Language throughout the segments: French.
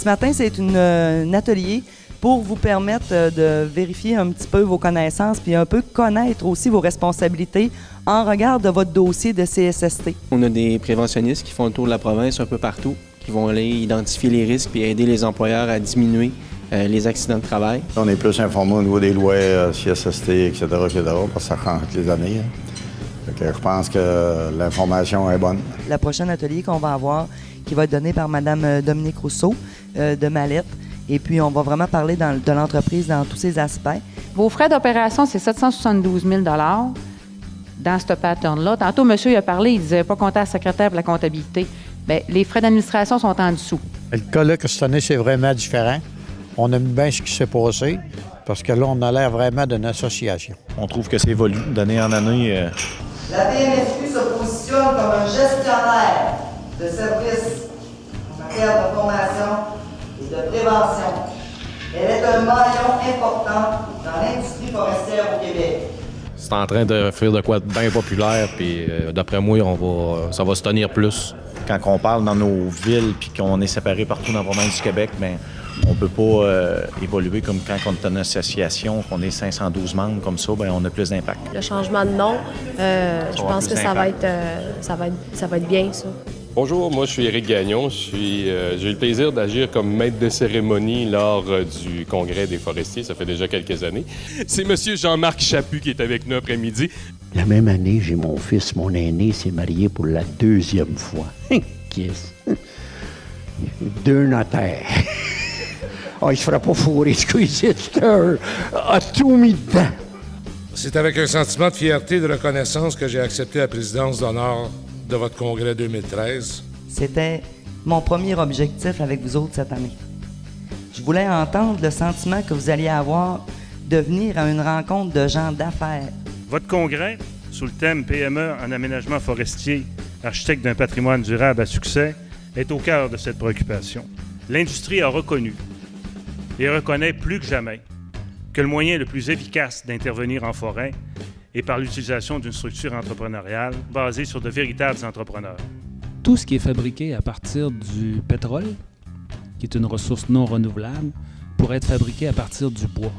matin, c'est un atelier pour vous permettre de vérifier un petit peu vos connaissances puis un peu connaître aussi vos responsabilités en regard de votre dossier de CSST. On a des préventionnistes qui font le tour de la province un peu partout, qui vont aller identifier les risques puis aider les employeurs à diminuer les accidents de travail. On est plus informé au niveau des lois CSST, etc., parce que ça change avec les années. Fait que je pense que l'information est bonne. Le prochain atelier qu'on va avoir, qui va être donné par Mme Dominique Rousseau de Mallette, et puis on va vraiment parler de l'entreprise dans tous ses aspects. Vos frais d'opération, c'est 772 000 dans ce pattern-là. Tantôt, monsieur il a parlé, il disait pas compter à la secrétaire pour la comptabilité. Bien, les frais d'administration sont en dessous. Le cas là que cette année, c'est vraiment différent. On aime bien ce qui s'est passé, parce que là, on a l'air vraiment d'une association. On trouve que ça évolue d'année en année. La PMFQ se positionne comme un gestionnaire de services en matière de formation et de prévention. Elle est un maillon important dans l'industrie forestière au Québec. C'est en train de faire de quoi de bien populaire, puis d'après moi, ça va se tenir plus. Quand on parle dans nos villes puis qu'on est séparés partout dans la province du Québec, bien, on ne peut pas évoluer comme quand on est une association, qu'on est 512 membres comme ça, bien, on a plus d'impact. Le changement de nom, je pense que ça va être bien, ça. Bonjour, moi je suis Éric Gagnon. J'ai eu le plaisir d'agir comme maître de cérémonie lors du Congrès des forestiers, ça fait déjà quelques années. C'est M. Jean-Marc Chaput qui est avec nous après-midi. La même année, j'ai mon fils, mon aîné, s'est marié pour la 2e fois. Kiss. 2 notaires. Oh, il se fera pas fourrer, a tout mis dedans. C'est avec un sentiment de fierté et de reconnaissance que j'ai accepté la présidence d'honneur de votre congrès 2013. C'était mon premier objectif avec vous autres cette année. Je voulais entendre le sentiment que vous alliez avoir de venir à une rencontre de gens d'affaires. Votre congrès, sous le thème PME en aménagement forestier, architecte d'un patrimoine durable à succès, est au cœur de cette préoccupation. L'industrie a reconnu et reconnaît plus que jamais que le moyen le plus efficace d'intervenir en forêt est par l'utilisation d'une structure entrepreneuriale basée sur de véritables entrepreneurs. Tout ce qui est fabriqué à partir du pétrole, qui est une ressource non renouvelable, pourrait être fabriqué à partir du bois.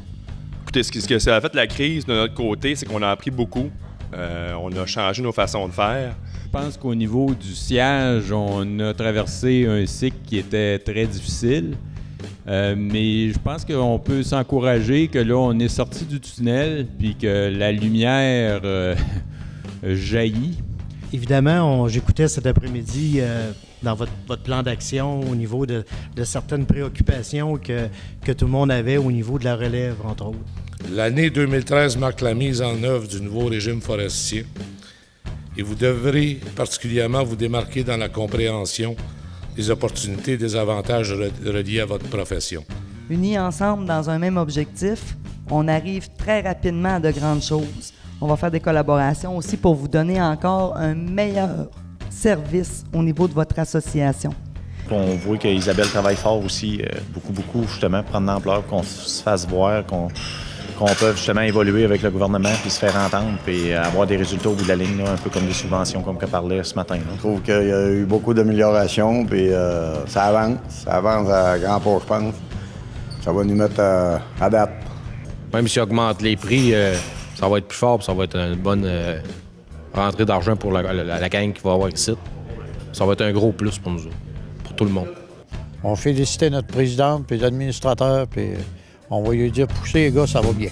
Écoutez, ce que ça a fait la crise de notre côté, c'est qu'on a appris beaucoup. On a changé nos façons de faire. Je pense qu'au niveau du siège, on a traversé un cycle qui était très difficile. Mais je pense qu'on peut s'encourager que là, on est sorti du tunnel puis que la lumière jaillit. Évidemment, j'écoutais cet après-midi dans votre plan d'action au niveau de certaines préoccupations que tout le monde avait au niveau de la relève, entre autres. L'année 2013 marque la mise en œuvre du nouveau régime forestier et vous devrez particulièrement vous démarquer dans la compréhension des opportunités et des avantages reliés à votre profession. Unis ensemble dans un même objectif, on arrive très rapidement à de grandes choses. On va faire des collaborations aussi pour vous donner encore un meilleur service au niveau de votre association. On voit qu'Isabelle travaille fort aussi, beaucoup, justement, pour prendre l'ampleur, qu'on se fasse voir, qu'on peut justement évoluer avec le gouvernement puis se faire entendre puis avoir des résultats au bout de la ligne, là, un peu comme des subventions, comme que parlait ce matin. Là. Je trouve qu'il y a eu beaucoup d'améliorations, puis ça avance à grands pas, je pense. Ça va nous mettre à date. Même si on augmente les prix, ça va être plus fort, puis ça va être une bonne rentrée d'argent pour la gang qui va avoir ici. Ça va être un gros plus pour nous autres, pour tout le monde. On félicite notre présidente puis l'administrateur, puis on va lui dire « Poussez les gars, ça va bien ».